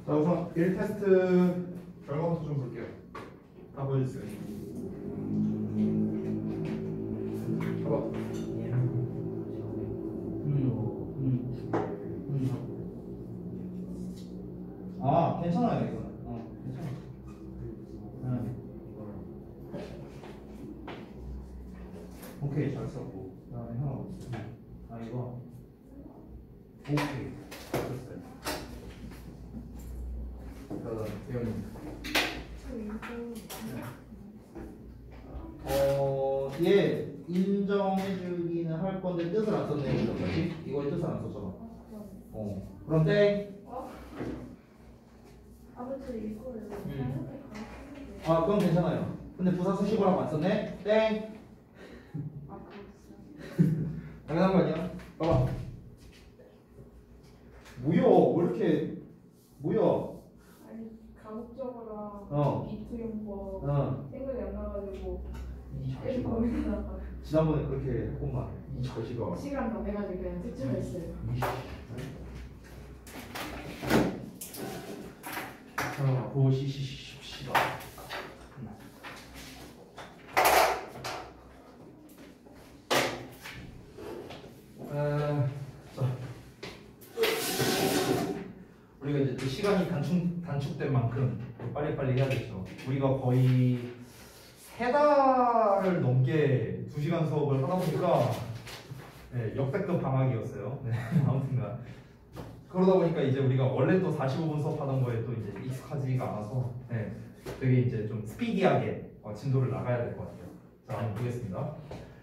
자, 우선 1테스트 결과부터 좀 볼게요. 다 보여주세요. 봐봐. 아, 괜찮아요, 이거는. 괜찮아. 오케이, 잘 썼고. 그 다음에 하나 더 있어요. 아, 이거. 오케이, 잘 썼어요. 자, 대현님. 얘 인정해주기는 할 건데 뜻을 안 썼네요, 이거까지. 이거에 뜻을 안 썼잖아. 그런데 아무튼 이거를 아, 그럼 괜찮아요. 근데 부사 수식어라고 안 썼네? 땡! 당연한 거 아니야? 봐봐. 뭐야? 왜 이렇게 뭐야? 아니 가급적으로 비투용법 생각이 안 나가지고 이 계속 고민하다가 지난번에 그렇게 했구만. 이 자식아. 시간 다 돼가지고 그냥 특정했어요. 자, 보시시시시다. 우리가 이제 또 시간이 단축된 만큼 빨리빨리 해야겠죠. 우리가 거의 3달을 넘게 2시간 수업을 하다 보니까 네, 역대급 방학이었어요. 네, 아무튼간 그러다 보니까 이제 우리가 원래 또 45분 수업하던 거에 또 이제 익숙하지가 않아서 네, 되게 이제 좀 스피디하게 진도를 나가야 될 것 같아요. 자, 한번 보겠습니다.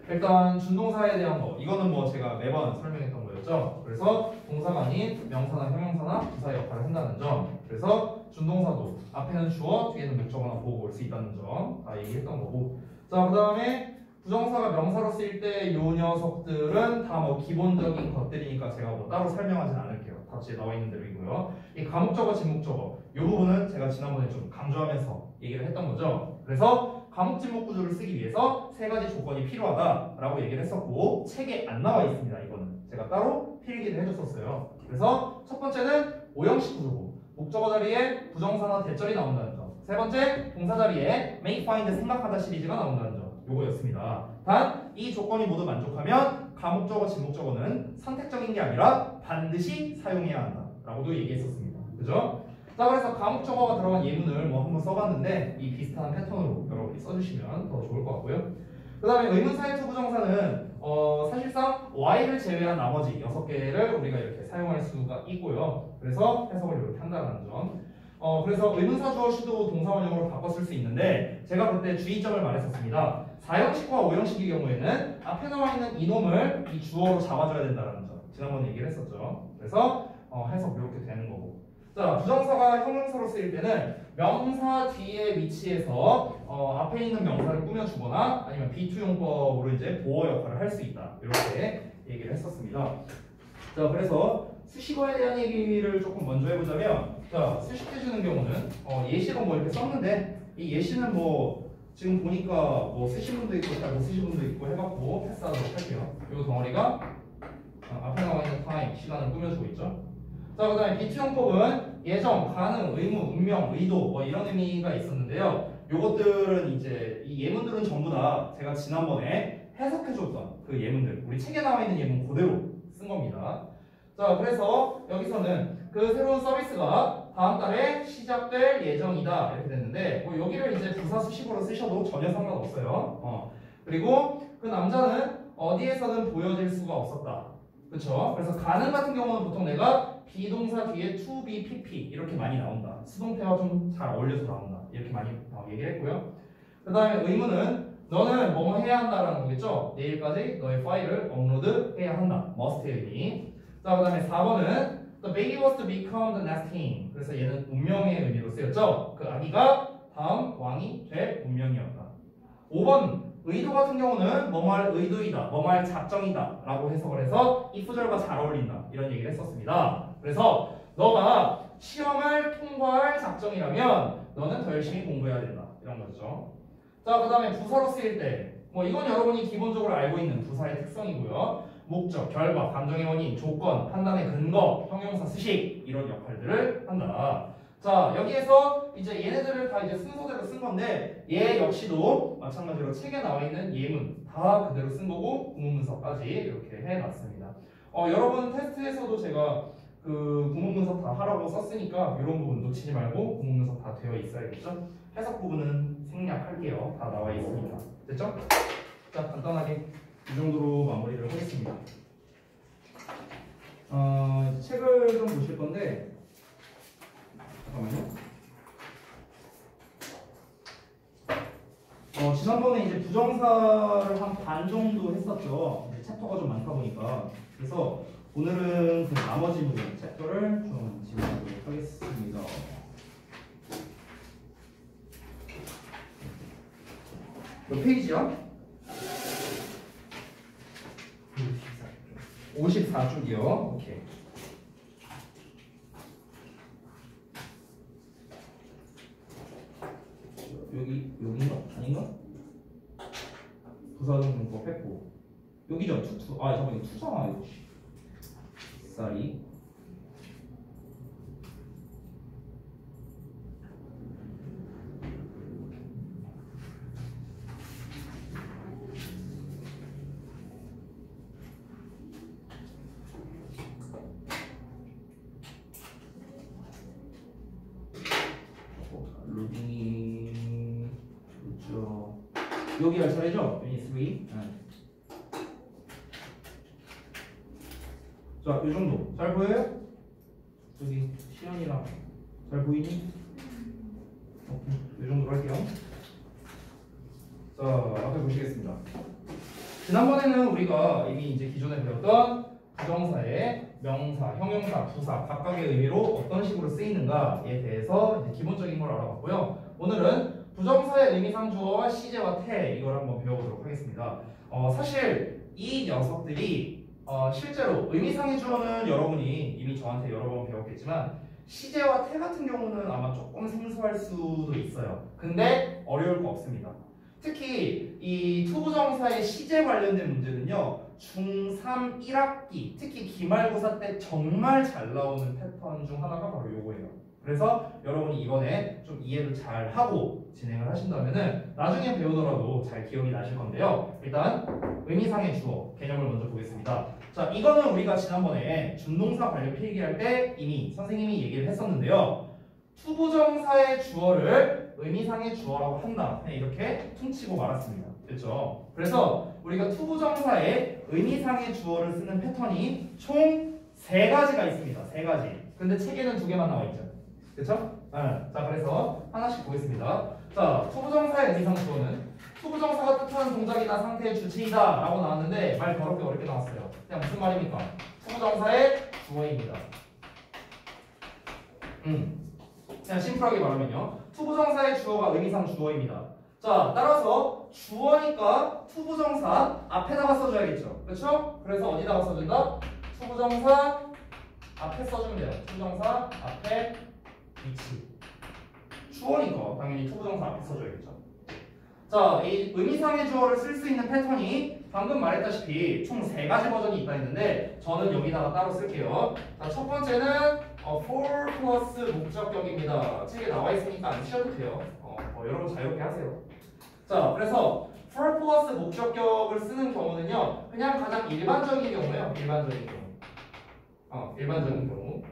일단 준동사에 대한 거 이거는 뭐 제가 매번 설명했던 거였죠. 그래서 동사가 아닌 명사나 형용사나 부사의 역할을 한다는 점. 그래서 준동사도 앞에는 주어 뒤에는 목적어나 보고 올 수 있다는 점 다 얘기했던 거고. 자, 그 다음에 부정사가 명사로 쓰일 때 요 녀석들은 다 뭐 기본적인 것들이니까 제가 뭐 따로 설명하진 않을게요. 다 뒤에 나와 있는 대로이고요. 이 가목적어, 진목적어 이 부분은 제가 지난번에 좀 강조하면서 얘기를 했던 거죠. 그래서 과목진목 구조를 쓰기 위해서 3가지 조건이 필요하다라고 얘기를 했었고 책에 안 나와 있습니다. 이거는 제가 따로 필기를 해줬었어요. 그래서 첫 번째는 오형식 구조고 목적어 자리에 부정사나 대절이 나온다는 점. 세 번째 동사 자리에 make, find, 생각하다 시리즈가 나온다는 점. 요거였습니다. 단 이 조건이 모두 만족하면 가목적어, 진목적어는 선택적인 게 아니라 반드시 사용해야 한다라고도 얘기했었습니다. 그죠? 자, 그래서 가목적어가 들어간 예문을 뭐 한번 써봤는데 이 비슷한 패턴으로 여러분이 써주시면 더 좋을 것 같고요. 그 다음에 의문사의 투부정사는 사실상 Y를 제외한 나머지 6개를 우리가 이렇게 사용할 수가 있고요. 그래서 해석을 이렇게 한다는 점. 그래서 의문사 주어 시도 동사 원형으로 바꿔 쓸 수 있는데 제가 그때 주의점을 말했었습니다. 4형식과 5형식의 경우에는 앞에 나와 있는 이놈을 이 주어로 잡아줘야 된다는 점. 지난번에 얘기를 했었죠. 그래서 해석 이렇게 되는 거고. 자, 부정사가 형용사로 쓰일 때는 명사 뒤에 위치해서 앞에 있는 명사를 꾸며주거나 아니면 비투용법으로 이제 보어 역할을 할 수 있다. 이렇게 얘기를 했었습니다. 자, 그래서 수식어에 대한 얘기를 조금 먼저 해보자면, 자, 수식해주는 경우는 예시로 뭐 이렇게 썼는데 이 예시는 뭐 지금 보니까 뭐 쓰신 분도 있고 잘 못 쓰신 분도 있고 해갖고 패스하도록 할게요. 이 덩어리가 앞에 나와 있는 타임, 시간을 꾸며주고 있죠. 자, 그 다음에 비투용법은 예정, 가능, 의무, 운명, 의도 뭐 이런 의미가 있었는데요. 요것들은 이제 이 예문들은 전부 다 제가 지난번에 해석해줬던 그 예문들, 우리 책에 나와 있는 예문 그대로 쓴 겁니다. 자, 그래서 여기서는 그 새로운 서비스가 다음 달에 시작될 예정이다 이렇게 됐는데 뭐 여기를 이제 부사 수식어로 쓰셔도 전혀 상관없어요. 그리고 그 남자는 어디에서든 보여질 수가 없었다. 그쵸? 그래서 가능 같은 경우는 보통 내가 비동사 뒤에 to, be, pp 이렇게 많이 나온다. 수동태와 좀 잘 어울려서 나온다. 이렇게 많이 얘기를 했고요. 그 다음에 의무는 너는 뭐뭐 해야 한다라는 거겠죠? 내일까지 너의 파일을 업로드 해야 한다. must의 의미. 자, 그 다음에 4번은 The baby was to become the next king. 그래서 얘는 운명의 의미로 쓰였죠? 그 아기가 다음 왕이 될 운명이었다. 5번 의도 같은 경우는 뭐뭐할 의도이다, 뭐뭐할 작정이다 라고 해석을 해서 이 구절과 잘 어울린다 이런 얘기를 했었습니다. 그래서 너가 시험을 통과할 작정이라면 너는 더 열심히 공부해야 된다 이런 거죠. 자, 그 다음에 부사로 쓰일 때 뭐 이건 여러분이 기본적으로 알고 있는 부사의 특성이고요. 목적, 결과, 감정의 원인, 조건, 판단의 근거, 형용사, 수식 이런 역할들을 한다. 자, 여기에서 이제 얘네들을 다 이제 순서대로 쓴 건데 얘 역시도 마찬가지로 책에 나와 있는 예문 다 그대로 쓴 거고 구문문서까지 이렇게 해놨습니다. 여러분 테스트에서도 제가 그 구문문서 다 하라고 썼으니까 이런 부분 놓치지 말고 구문문서 다 되어 있어야겠죠? 해석 부분은 생략할게요. 다 나와 있으니까. 됐죠? 자, 간단하게 이 정도로 마무리를 하겠습니다. 책을 좀 보실 건데 잠깐만요. 지난번에 이제 부정사를 한 반 정도 했었죠. 이제 챕터가 좀 많다 보니까. 그래서 오늘은 그 나머지 부분 챕터를 좀 진행하도록 하겠습니다. 몇 페이지야? 54쪽이요. 오케이. 여기인가? 아닌가? 부사등용법 했고 여기죠? 투. 아 잠깐만 이거 투잖아 이거. 쌀이. 루딩이 그렇죠. 여기 할 차례죠? 유닛 3. 네. 자, 이 정도 잘 보여요? 여기 시연이랑 잘 보이니? 오케이, 이 정도로 할게요. 자, 앞에 보시겠습니다. 지난번에는 우리가 이미 이제 기존에 배웠던 부정사의 명사, 형용사, 부사 각각의 의미로 어떤 식으로 쓰이는가에 대해서 이제 기본적인 걸 알아봤고요. 오늘은 부정사의 의미상 주어와 시제와 태 이걸 한번 배워보도록 하겠습니다. 사실 이 녀석들이 실제로 의미상의 주어는 여러분이 이미 저한테 여러 번 배웠겠지만 시제와 태 같은 경우는 아마 조금 생소할 수도 있어요. 근데 어려울 거 없습니다. 특히 이 투부정사의 시제 관련된 문제는요. 중3 1학기 특히 기말고사 때 정말 잘 나오는 패턴 중 하나가 바로 요거예요. 그래서 여러분이 이번에 좀 이해를 잘 하고 진행을 하신다면은 나중에 배우더라도 잘 기억이 나실 건데요. 일단 의미상의 주어 개념을 먼저 보겠습니다. 자, 이거는 우리가 지난번에 준동사 관련 필기할 때 이미 선생님이 얘기를 했었는데요. 투부정사의 주어를 의미상의 주어라고 한다. 이렇게 퉁치고 말았습니다. 됐죠? 그래서 우리가 투부정사의 의미상의 주어를 쓰는 패턴이 총 3가지가 있습니다. 3가지. 근데 책에는 2개만 나와 있죠. 그렇죠? 자, 그래서 하나씩 보겠습니다. 자, 투부정사의 의미상 주어는 투부정사가 뜻하는 동작이나 상태의 주체이다 라고 나왔는데 말 더럽게 어렵게 나왔어요. 그냥 무슨 말입니까? 투부정사의 주어입니다. 그냥 심플하게 말하면요. 투부정사의 주어가 의미상 주어입니다. 자, 따라서 주어니까 투부정사 앞에다가 써줘야겠죠. 그렇죠? 그래서 어디다가 써준다? 투부정사 앞에 써주면 돼요. 투부정사 앞에 위치. 주어니까 당연히 투부정사 앞에 써줘야겠죠. 자, 이 의미상의 주어를 쓸 수 있는 패턴이 방금 말했다시피 총 3가지 버전이 있다 했는데 저는 여기다가 따로 쓸게요. 자, 첫 번째는 for 플러스 목적격입니다. 책에 나와 있으니까 안 치셔도 돼요. 여러분 자유롭게 하세요. 자, 그래서 for 플러스 목적격을 쓰는 경우는요. 그냥 가장 일반적인 경우예요. 일반적인 경우. 일반적인 경우.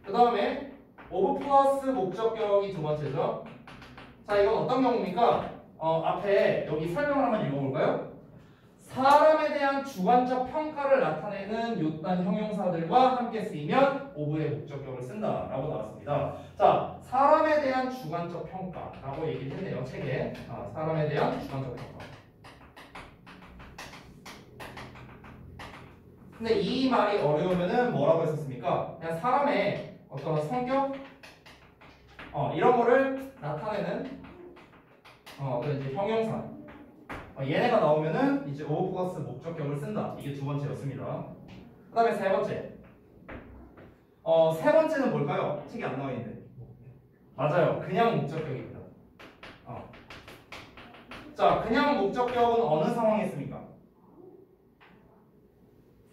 그 다음에 of 플러스 목적격이 두 번째죠. 자, 이건 어떤 경우입니까? 앞에 여기 설명을 한번 읽어볼까요? 사람에 대한 주관적 평가를 나타내는 요딴 형용사들과 함께 쓰이면 of의 목적격을 쓴다라고 나왔습니다. 자, 사람에 대한 주관적 평가라고 얘기를 했네요. 책에. 사람에 대한 주관적 평가. 근데 이 말이 어려우면은 뭐라고 했었습니까? 그냥 사람의 어떤 성격? 이런 거를 나타내는 그 이제 형용사. 얘네가 나오면은 이제 of 플러스 목적격을 쓴다. 이게 두 번째였습니다. 그 다음에 세 번째. 세 번째는 뭘까요? 책이 안 나와 있는데. 맞아요. 그냥 목적격입니다. 자, 그냥 목적격은 어느 상황에 씁니까?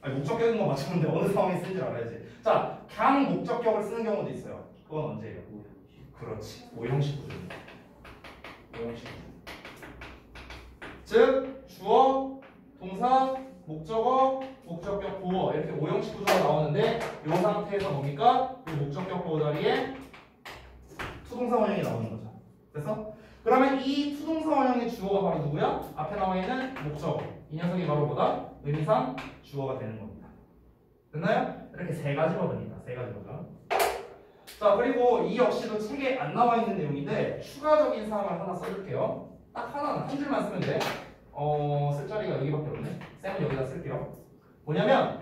목적격인 건 맞췄는데 어느 상황에 쓰는지 알아야지. 자, 강 목적격을 쓰는 경우도 있어요. 그건 언제예요? 그렇지. 오형식 구조입니다. 오형식 구조. 즉 주어, 동사, 목적어, 목적격 보어 이렇게 오형식 구조가 나오는데 이 상태에서 뭡니까? 이 목적격 보어 자리에 투동사 원형이 나오는 거죠. 됐어? 그러면 이 투동사 원형의 주어가 바로 누구야? 앞에 나와 있는 목적어. 이 녀석이 바로 뭐다? 의미상 주어가 되는 겁니다. 됐나요? 이렇게 세 가지 버전이다. 세 가지 버전. 자, 그리고 이 역시도 책에 안 나와 있는 내용인데 추가적인 사항을 하나 써줄게요. 딱 하나는 한 줄만 쓰면 돼. 쓸 자리가 여기밖에 없네. 쌤은 여기다 쓸게요. 뭐냐면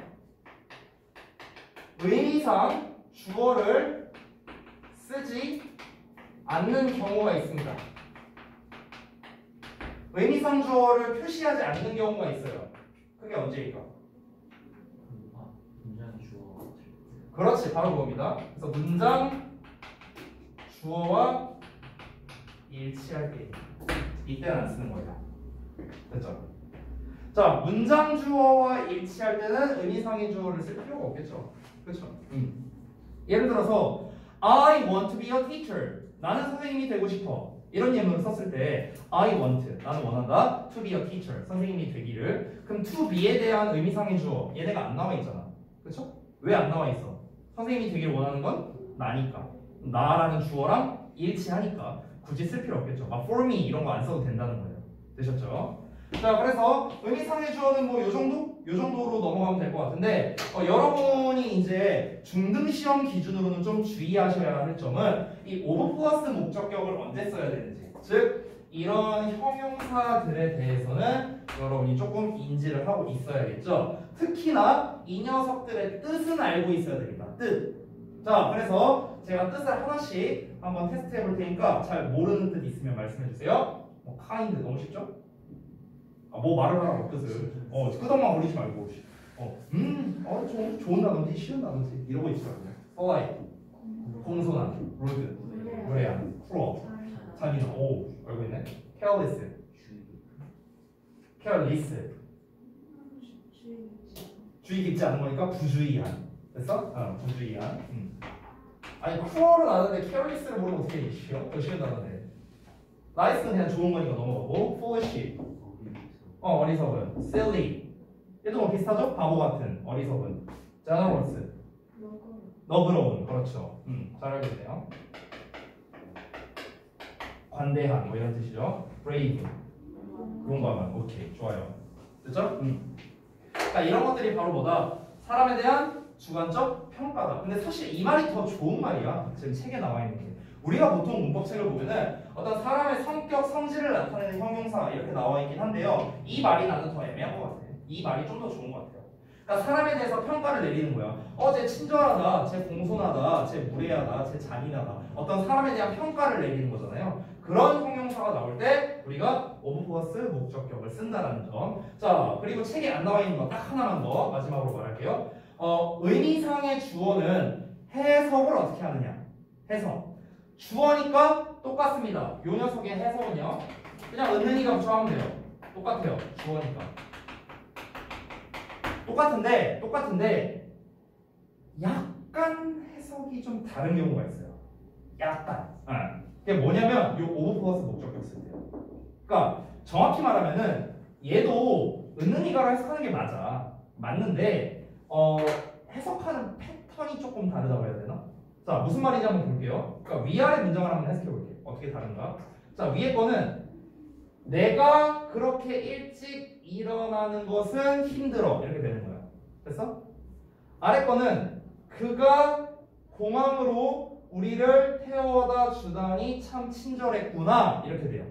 의미상 주어를 쓰지 않는 경우가 있습니다. 의미상 주어를 표시하지 않는 경우가 있어요. 그게 언제일까? 문장 주어. 그렇지, 바로 그겁니다. 그래서 문장 주어와 일치할 때 이때는 안 쓰는 거예요. 됐죠? 자, 문장 주어와 일치할 때는 의미상의 주어를 쓸 필요가 없겠죠. 그렇죠? 예를 들어서 I want to be a teacher. 나는 선생님이 되고 싶어. 이런 예문을 썼을 때 I want, 나는 원한다. to be a teacher, 선생님이 되기를. 그럼 to be에 대한 의미상의 주어 얘네가 안 나와 있잖아. 그렇죠? 왜 안 나와 있어? 선생님이 되기를 원하는 건 나니까. 나라는 주어랑 일치하니까 굳이 쓸 필요 없겠죠. 막 for me 이런 거 안 써도 된다는 거예요. 되셨죠? 자, 그래서 의미상의 주어는 뭐 요 정도? 요 정도로 넘어가면 될 것 같은데 여러분이 이제 중등 시험 기준으로는 좀 주의하셔야 할 점은 이 오브 플러스 목적격을 언제 써야 되는지, 즉 이런 형용사들에 대해서는 여러분이 조금 인지를 하고 있어야겠죠. 특히나 이 녀석들의 뜻은 알고 있어야 됩니다. 뜻. 자, 그래서 제가 뜻을 하나씩 한번 테스트 해볼 테니까 잘 모르는 뜻 있으면 말씀해 주세요. 뭐 kind 너무 쉽죠? 뭐 말을 하라고 뜻을. 끄덕만 거리지 말고. 좀 좋은 단어인지 쉬운 단어인지 이러고 있지 말고. polite, 공손한, rude, 무례한, cruel, 잔인한. 오, 알고 있네. careless, careless. 주의 깊지 않은 거니까 부주의한. 됐어? 부주의한. 아니 cruel은 아는데 careless를 모르면 어떻게 쉬워? 더 쉬운 단어인데. nice는 그냥 좋은 거니까 넘어가고. foolish. 어리석은. silly. 얘도 뭐 비슷하죠? 바보 같은. 어리석은. generous. 너그러운. 그렇죠. 잘 알겠네요. 관대한 뭐 이런 뜻이죠. brave. 용감한. 오케이, 좋아요. 됐죠? 그러니까 이런 것들이 바로 뭐다? 사람에 대한 주관적 평가다. 근데 사실 이 말이 더 좋은 말이야. 지금 책에 나와 있는 게. 우리가 보통 문법책을 보면은 어떤 사람의 성격, 성질을 나타내는 형용사 이렇게 나와 있긴 한데요. 이 말이 나는 더 애매한 것 같아. 이 말이 좀 더 좋은 것 같아요. 그러니까 사람에 대해서 평가를 내리는 거야. 쟤 친절하다, 쟤 공손하다, 쟤 무례하다, 쟤 잔인하다. 어떤 사람에 대한 평가를 내리는 거잖아요. 그런 형용사가 나올 때 우리가 오브 플러스 목적격을 쓴다는 점. 자, 그리고 책에 안 나와 있는 거 딱 하나만 더 마지막으로 말할게요. 의미상의 주어는 해석을 어떻게 하느냐? 해석. 주어니까 똑같습니다. 요 녀석의 해석은요. 그냥 은는이가 붙여하면 돼요. 똑같아요. 주어니까. 똑같은데 약간 해석이 좀 다른 경우가 있어요. 약간. 그게 뭐냐면 요 오브 플러스 목적격 쓸 때요. 그러니까 정확히 말하면은 얘도 은는이가로 해석하는 게 맞는데 해석하는 패턴이 조금 다르다고 해야 되나? 자, 무슨 말인지 한번 볼게요. 그러니까 위아래 문장을 한번 해석해 볼게요. 어떻게 다른가? 자, 위에 거는 내가 그렇게 일찍 일어나는 것은 힘들어 이렇게 되는 거야. 됐어? 아래 거는 그가 공항으로 우리를 태워다 주다니 참 친절했구나 이렇게 돼요.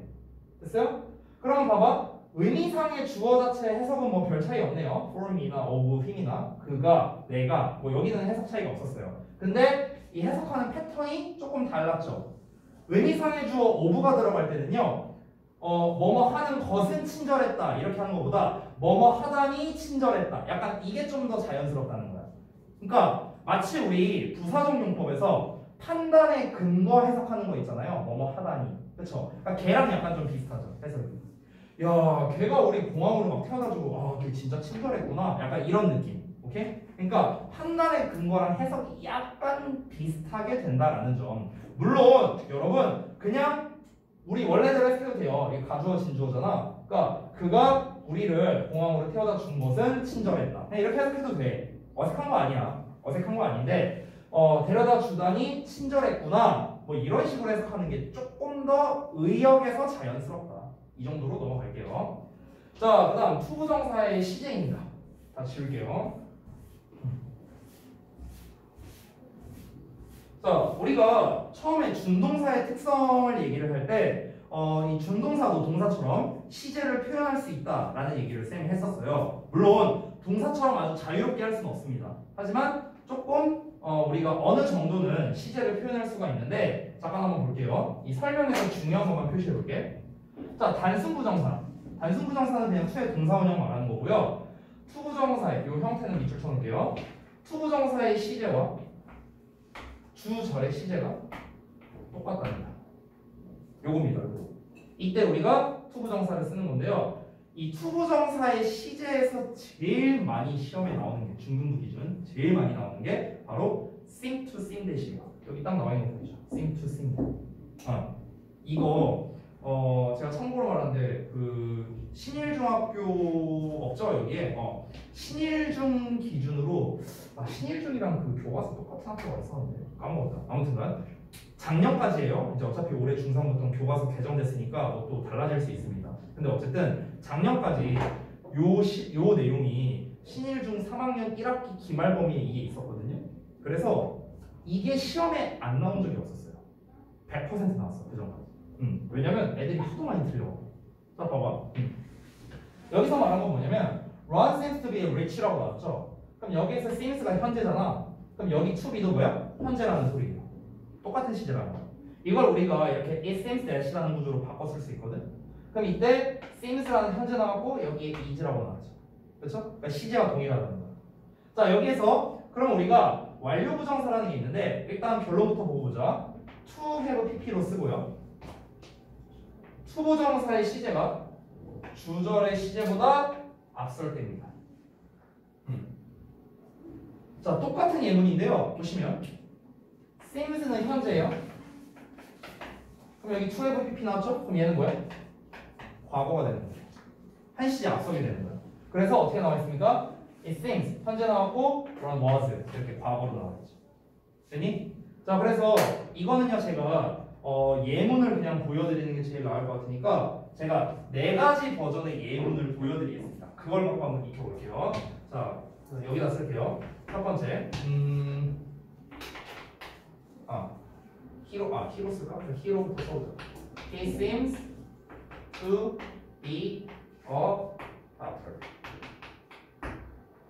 됐어요? 그럼 봐봐. 의미상의 주어 자체의 해석은 뭐 별 차이 없네요. for me나 of him이나 그가, 내가 뭐 여기는 해석 차이가 없었어요. 근데 이 해석하는 패턴이 조금 달랐죠. 의미상의 주어 of가 들어갈 때는요. 뭐뭐 하는 것은 친절했다 이렇게 하는 것보다 뭐뭐 하다니 친절했다. 약간 이게 좀 더 자연스럽다는 거야. 그러니까 마치 우리 부사적 용법에서 판단의 근거 해석하는 거 있잖아요. 뭐뭐 하다니. 그렇죠? 그러니까 걔랑 약간 좀 비슷하죠. 해석이. 야, 걔가 우리 공항으로 막 태워다주고 걔 진짜 친절했구나. 약간 이런 느낌. 오케이? 그러니까 판단의 근거랑 해석이 약간 비슷하게 된다라는 점. 물론 여러분 그냥 우리 원래대로 해석해도 돼요. 이게 가주어 진주어잖아. 그러니까 그가 우리를 공항으로 태워다 준 것은 친절했다. 그냥 이렇게 해석해도 돼. 어색한 거 아니야. 어색한 거 아닌데 데려다 주다니 친절했구나. 뭐 이런 식으로 해석하는 게 조금 더 의역에서 자연스럽다. 이 정도로 넘어갈게요. 자, 그다음 투부정사의 시제입니다. 다 지울게요. 자, 우리가 처음에 준동사의 특성을 얘기를 할 때 이 준동사도 동사처럼 시제를 표현할 수 있다라는 얘기를 쌤이 했었어요. 물론 동사처럼 아주 자유롭게 할 수는 없습니다. 하지만 조금 우리가 어느 정도는 시제를 표현할 수가 있는데 잠깐 한번 볼게요. 이 설명에서 중요한 것만 표시해 볼게. 자, 단순부정사. 단순부정사는 그냥 투의 동사원형 말하는 거고요. 투부정사의 이 형태는 밑줄 쳐놓을게요. 투부정사의 시제와 주절의 시제가 똑같답니다. 요겁니다. 이때 우리가 투부정사를 쓰는 건데요. 이 투부정사의 시제에서 제일 많이 시험에 나오는 게 중등부 기준 제일 많이 나오는 게 바로 seem to seem 대시입니다. 여기 딱 나와 있는 거죠. seem to seem. 이거 제가 참고로 말하는데 그 신일중학교 없죠 여기에 신일중 기준으로 신일중이랑 그 교과서 똑같은 학교가 있었는데 까먹었다. 아무튼간 작년까지예요. 이제 어차피 올해 중3부터 교과서 개정됐으니까 뭐 또 달라질 수 있습니다. 근데 어쨌든 작년까지 요 내용이 신일중 3학년 1학기 기말 범위에 이게 있었거든요. 그래서 이게 시험에 안 나온 적이 없었어요. 100% 나왔어 그 전까지. 왜냐면 애들이 하도 많이 틀려. 자 봐봐. 여기서 말한 건 뭐냐면 Ron seems to be rich라고 나왔죠. 그럼 여기에서 seems가 현재잖아. 그럼 여기 to be도 뭐야? 현재라는 소리예요. 똑같은 시제라는 거야. 이걸 우리가 이렇게 it seems that이라는 구조로 바꿔 쓸 수 있거든. 그럼 이때 seems라는 현재 나왔고 여기에 is라고 나왔죠. 그렇죠? 그러니까 시제와 동일하다는 거야. 자 여기에서 그럼 우리가 완료 부정사라는 게 있는데 일단 결론부터 보고 보자. to have pp로 쓰고요. 투부정사의 시제가 주절의 시제보다 앞설 때입니다. 자, 똑같은 예문인데요. 보시면 seems는 현재예요. 그럼 여기 to have pp 나왔죠? 그럼 얘는 뭐야? 과거가 되는 거예요. 한 시제 앞서게 되는 거예요. 그래서 어떻게 나와 있습니까? It seems 현재 나왔고 Ron was 이렇게 과거로 나왔죠. 됐니? 자, 그래서 이거는요 제가 예문을 그냥 보여드리는 게 제일 나을 것 같으니까 제가 4가지 버전의 예문을 보여드리겠습니다. 그걸 갖고 한번 익혀볼게요. 자, 여기다 쓸게요. 첫 번째, 히로 쓸까? 히로부터 써보자. He seems to be a doctor.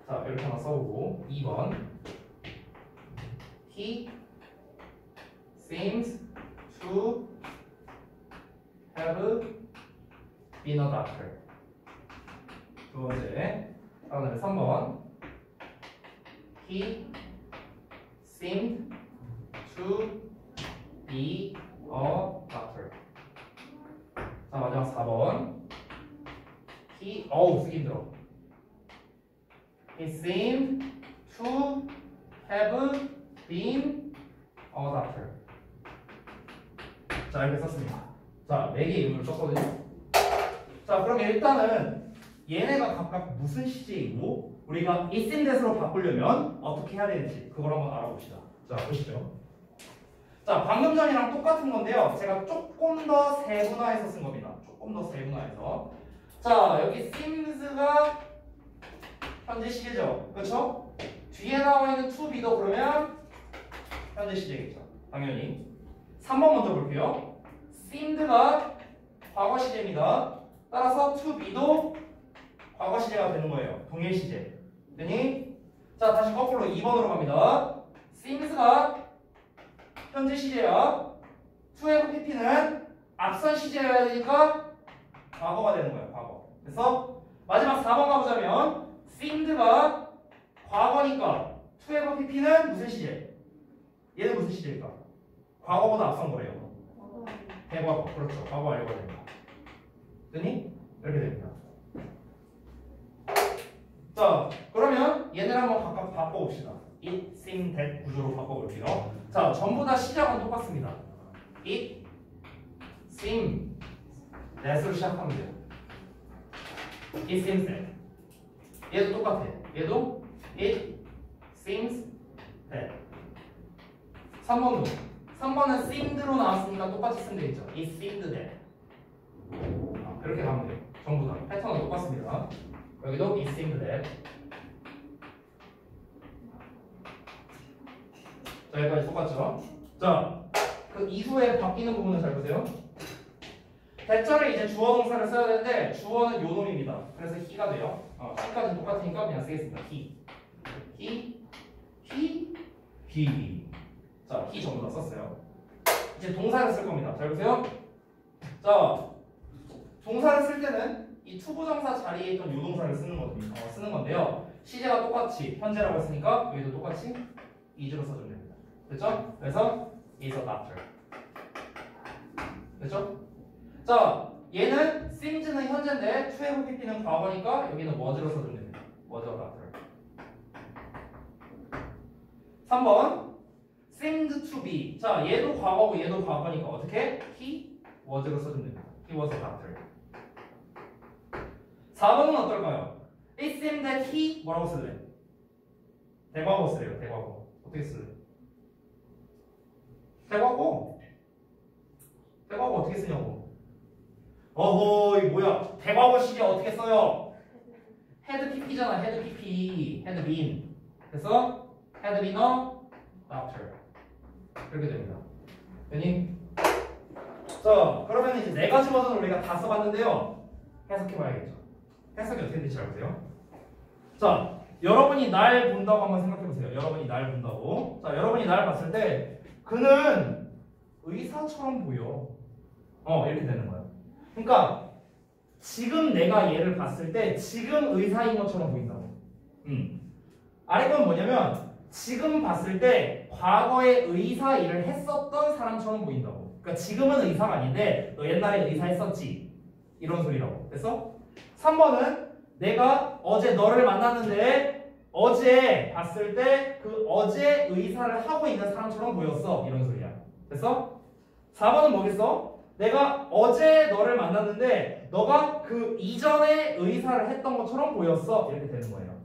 자, 이렇게 하나 써보고 2번, He seems to have been a doctor. 두 번째, 다음에 3번. He seemed to be a doctor. 자, 마지막 4번. 쓰기 힘들어. He seemed to have been a doctor. 자, 이렇게 썼습니다. 자, 4개의 이름을 썼거든요. 자, 그럼 일단은 얘네가 각각 무슨 시제이고 우리가 it seemed that으로 바꾸려면 어떻게 해야 되는지 그걸 한번 알아봅시다. 자, 보시죠. 자, 방금 전이랑 똑같은 건데요. 제가 조금 더 세분화해서 쓴 겁니다. 조금 더 세분화해서. 자, 여기 seems가 현재 시제죠. 그렇죠? 뒤에 나와 있는 to be도 그러면 현재 시제겠죠. 당연히. 3번 먼저 볼게요. seemed가 과거 시제입니다. 따라서 to be도 과거 시제가 되는 거예요. 동일 시제. 되니? 자, 다시 거꾸로 2번으로 갑니다. seems가 현재 시제야. to have pp는 앞선 시제여야 되니까 과거가 되는 거예요. 과거. 그래서 마지막 4번 가보자면 seemed가 과거니까 to have pp는 무슨 시제? 얘는 무슨 시제일까? 과거보다 앞선 거래요. 대과거. 그렇죠. 과거 완료가 됩니다. 됐니? 이렇게 됩니다. 자, 자, 그러면 얘네를 한번 각각 바꿔봅시다. It seemed that 구조로 바꿔볼게요. 자, 전부 다 시작은 똑같습니다. It seemed that으로 시작하면 돼요. It seems that. 얘도 똑같아. 얘도 It seems that. 3번도. 3번은 seemed로 나왔으니까 똑같이 쓰면 되겠죠. It seemed that. 이렇게 가면 돼요. 전부 다. 패턴은 똑같습니다. 여기도 it seemed that. 자, 여기까지 똑같죠? 자, 그 이후에 바뀌는 부분을 잘 보세요. 대절에 이제 주어 동사를 써야 되는데 주어는 요 놈입니다. 그래서 he가 돼요. he까지 똑같으니까 그냥 쓰겠습니다. he. 자, he 전부 다 썼어요. 이제 동사를 쓸 겁니다. 잘 보세요. 자, 동사를 쓸 때는 이 투부정사 자리에 있던 요 동사를 쓰는 건데요. 시제가 똑같이 현재라고 했으니까 여기도 똑같이 is로 써주면 됩니다. 됐죠? 그래서 is a doctor. 됐죠? 자, 얘는 seems는 현재인데 to have pp는 과거니까 여기는 was로 써주면 됩니다. was a doctor. 3번 seemed to be. 자, 얘도 과거고 얘도 과거니까 어떻게? he was로 써주면 됩니다. he was a doctor. 4번은 어떨까요? It seemed that he 뭐라고 쓸래? 대과거 쓰래요. 대과거. 어떻게 쓸래? 대과거 어떻게 쓰냐고. 어허, 이 뭐야? 대과거 시제 어떻게 써요? had pp잖아. had pp. had been. 그래서 had been a doctor. 이렇게 됩니다. 됐니? 자, 그러면 이제 네 가지 버전을 우리가 다 써봤는데요. 해석해봐야겠죠. 해석이 어떻게 되는지 잘 보세요. 자, 여러분이 날 본다고 한번 생각해보세요. 여러분이 날 본다고. 자, 여러분이 날 봤을 때 그는 의사처럼 보여. 이렇게 되는 거예요. 그러니까 지금 내가 얘를 봤을 때 지금 의사인 것처럼 보인다고. 아래 건 뭐냐면 지금 봤을 때 과거에 의사 일을 했었던 사람처럼 보인다고. 그러니까 지금은 의사가 아닌데 너 옛날에 의사 했었지. 이런 소리라고. 됐어? 3번은 내가 어제 너를 만났는데 어제 봤을 때 그 어제 의사를 하고 있는 사람처럼 보였어. 이런 소리야. 됐어? 4번은 뭐겠어? 내가 어제 너를 만났는데 너가 그 이전에 의사를 했던 것처럼 보였어. 이렇게 되는 거예요.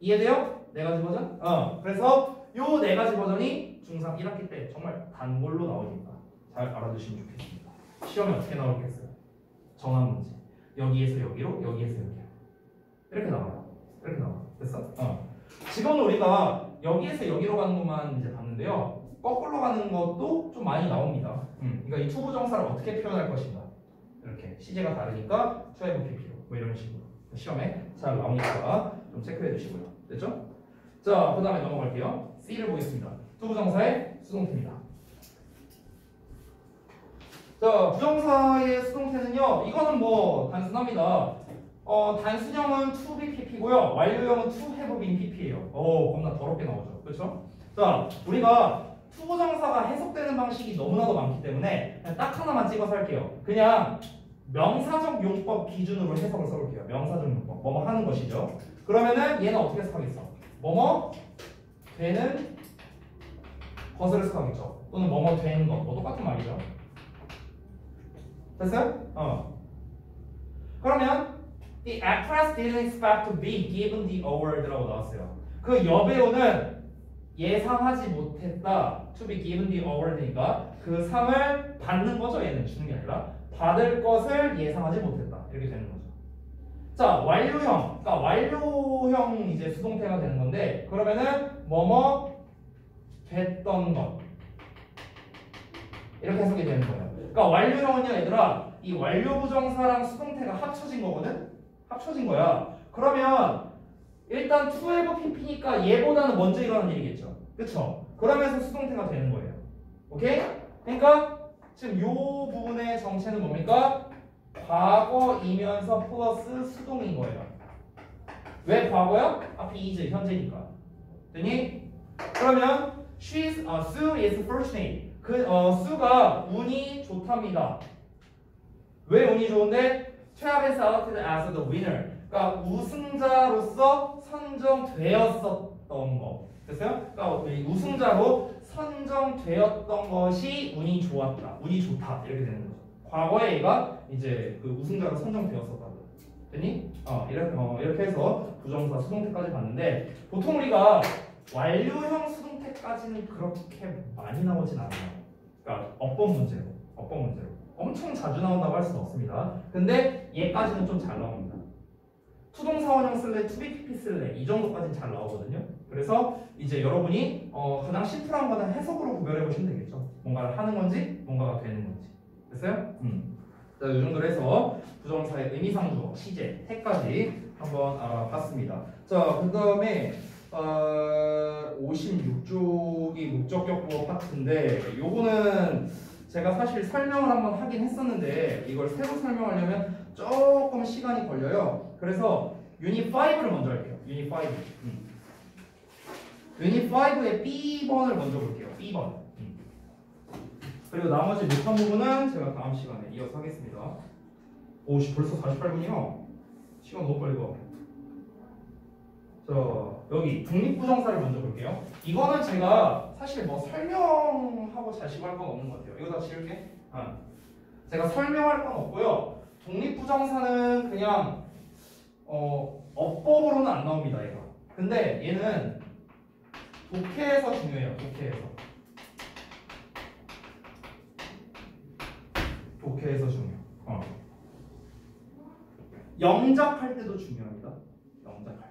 이해돼요? 네 가지 버전? 그래서 요 네 가지 버전이 중3 1학기 때 정말 단골로 나오니까 잘 알아두시면 좋겠습니다. 시험에 어떻게 나오겠어요? 정한 문제. 여기에서 여기로, 여기에서 여기로. 이렇게 나와요. 이렇게 나와. 됐어? 지금은 우리가 여기에서 여기로 가는 것만 이제 봤는데요. 거꾸로 가는 것도 좀 많이 나옵니다. 그러니까 이 투부정사를 어떻게 표현할 것인가. 이렇게 시제가 다르니까 to have pp로 뭐 이런 식으로 시험에 잘 나오니까 좀 체크해 주시고요. 됐죠? 자, 그 다음에 넘어갈게요. C를 보겠습니다. 투부정사의 수동태입니다. 자, 부정사의 수동태는요. 이거는 뭐 단순합니다. 단순형은 to be pp고요. 완료형은 to have been pp예요. 겁나 더럽게 나오죠. 그렇죠? 자, 우리가 투부정사가 해석되는 방식이 너무나도 많기 때문에 그냥 딱 하나만 찍어서 할게요. 그냥 명사적 용법 기준으로 해석을 써볼게요. 명사적 용법. 뭐뭐 하는 것이죠. 그러면은 얘는 어떻게 해석하겠어? 뭐뭐 되는 것을 해석하겠죠. 또는 뭐뭐 되는 것. 뭐 똑같은 말이죠. 됐어요? 그러면 The actress didn't expect to be given the award라고 나왔어요. 그 여배우는 예상하지 못했다. To be given the award니까 그 상을 받는 거죠. 얘는 주는 게 아니라 받을 것을 예상하지 못했다. 이렇게 되는 거죠. 자, 완료형. 그러니까 완료형 이제 수동태가 되는 건데 그러면은 뭐뭐 됐던 것 이렇게 해석이 되는 거예요. 그러니까 완료형은요, 얘들아, 이 완료 부정사랑 수동태가 합쳐진 거거든. 합쳐진 거야. 그러면 일단 to have pp니까 얘보다는 먼저 일어난 일이겠죠. 그쵸? 그러면서 수동태가 되는 거예요. 오케이? 그러니까 지금 요 부분의 정체는 뭡니까? 과거이면서 플러스 수동인 거예요. 왜 과거야? 앞에 is 현재니까. 됐니? 그러면 Sue is fortunate. 수가 운이 좋답니다. 왜 운이 좋은데? To have been selected as the winner. 그러니까 우승자로서 선정되었었던 거. 됐어요? 그러니까 이 우승자로 선정되었던 것이 운이 좋았다. 운이 좋다. 이렇게 되는 거죠. 과거에 얘가 이제 그 우승자로 선정되었었다. 됐니? 이렇게 해서 부정사 수동태까지 봤는데 보통 우리가 완료형 수동태까지는 그렇게 많이 나오진 않아요. 그러니까 어법 문제로 엄청 자주 나온다고 할 수는 없습니다. 근데 얘까지는 좀 잘 나옵니다. 투동사 원형 쓸래, 투비 PP 쓸래 이 정도까지는 잘 나오거든요. 그래서 이제 여러분이 가장 심플한 거는 해석으로 구별해 보시면 되겠죠. 뭔가를 하는 건지 뭔가가 되는 건지. 됐어요? 자, 이 정도로 해서 부정사의 의미상 주어, 시제, 해까지 한번 알아봤습니다. 자, 그 다음에 56쪽이 목적격보 파트인데 요거는 제가 사실 설명을 한번 하긴 했었는데 이걸 새로 설명하려면 조금 시간이 걸려요. 그래서 유닛 5를 먼저 할게요. 유닛 5. 유닛 5의 B번을 먼저 볼게요. B번. 그리고 나머지 못한 부분은 제가 다음 시간에 이어서 하겠습니다. 오씨 벌써 48분이요? 시간 너무 빨리 가. 자, 여기 독립부정사를 먼저 볼게요. 이거는 제가 사실 뭐 설명하고 자시고 할 건 없는 것 같아요. 이거 다 지울게. 제가 설명할 건 없고요. 독립부정사는 그냥 어법으로는 안 나옵니다. 얘가. 근데 얘는 독해에서 중요해요. 독해에서 중요해요. 영작할 때도 중요합니다. 영작할 때.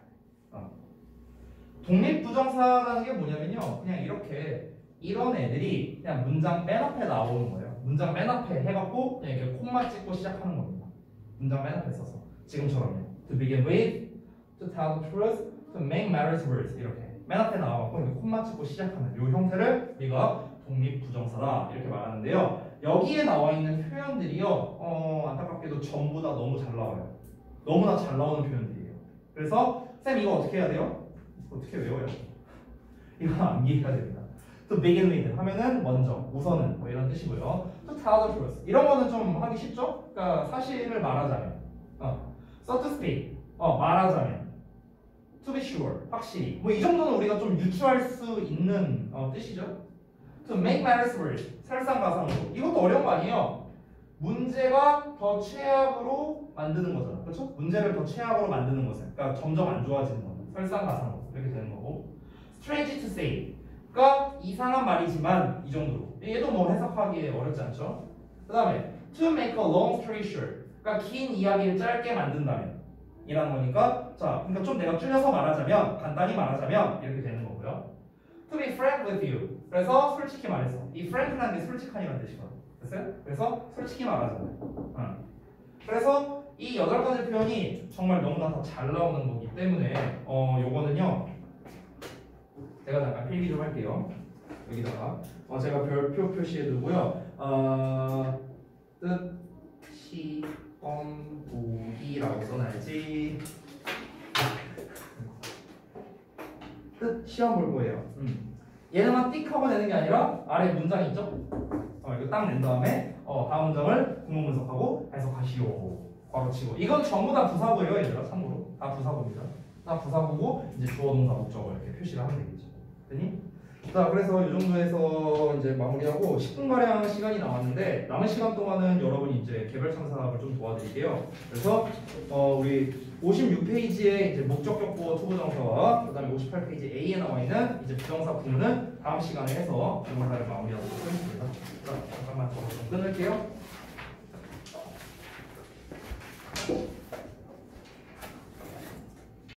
독립부정사라는 게 뭐냐면요. 그냥 이런 애들이 그냥 문장 맨 앞에 나오는 거예요. 문장 맨 앞에 해갖고 그냥 이렇게 콤마 찍고 시작하는 겁니다. 문장 맨 앞에 써서 지금처럼요. To begin with, to tell the truth, to make matters worse 이렇게 맨 앞에 나와갖고 이렇게 콤마 찍고 시작하는 이 형태를 우리가 독립부정사다 이렇게 말하는데요. 여기에 나와 있는 표현들이요. 안타깝게도 전부 다 너무 잘 나와요. 너무나 잘 나오는 표현들이에요. 그래서 쌤 이거 어떻게 해야 돼요? 어떻게 외워요? 이거 암기해야 됩니다. To begin with 하면은 먼저, 우선은 뭐 이런 뜻이고요. To tell the truth 이런 거는 좀 하기 쉽죠? 그러니까 사실을 말하자면, so to speak 말하자면, to be sure 확실히 뭐 이 정도는 우리가 좀 유추할 수 있는 뜻이죠. To make matters worse 설상가상으로 이것도 어려운 거 아니에요? 문제가 더 최악으로 만드는 거잖아, 그렇죠? 문제를 더 최악으로 만드는 것은, 그러니까 점점 안 좋아지는 거는 설상가상으로 이렇게 되는 거고. Strange to say, 그러니까 이상한 말이지만 이 정도로. 얘도 뭐 해석하기 어렵지 않죠? 그 다음에 to make a long story short, 그러니까 긴 이야기를 짧게 만든다면 이라는 거니까, 자, 그러니까 좀 내가 줄여서 말하자면, 간단히 말하자면 이렇게 되는 거고요. To be frank with you, 그래서 솔직히 말해서, 이 frank라는 게 솔직한이라는 뜻이거든요. 됐어요? 그래서 솔직히 말하자면. 그래서 이 8가지 표현이 정말 너무나 다 잘 나오는 거기 때문에 요거는요 제가 잠깐 필기 좀 할게요. 여기다가 제가 별표 표시해 두고요. 뜻, 시, 보기라고 써놔야지. 뜻, 시험 볼 거예요. 얘네만 띡 하고 내는 게 아니라 아래 문장이 있죠? 이거 딱 낸 다음에 다음 문장을 구문 분석하고 해석하시오. 괄호치고. 이건 전부 다 부사고예요, 얘들아. 참고로 다 부사고입니다. 다 부사고고 이제 주어, 동사, 목적어 이렇게 표시를 하면 되겠죠. 됐니? 자, 그래서 이 정도에서 이제 마무리하고 10분 가량 시간이 남았는데 남은 시간 동안은 여러분이 이제 개별 참석을 좀 도와드릴게요. 그래서 우리 56페이지에 이제 목적격보 투부정사와 그다음에 58페이지 A에 나와 있는 이제 부정사 부문은 다음 시간에 해서 부정사를 마무리하도록 하겠습니다. 자, 잠깐만 끊을게요.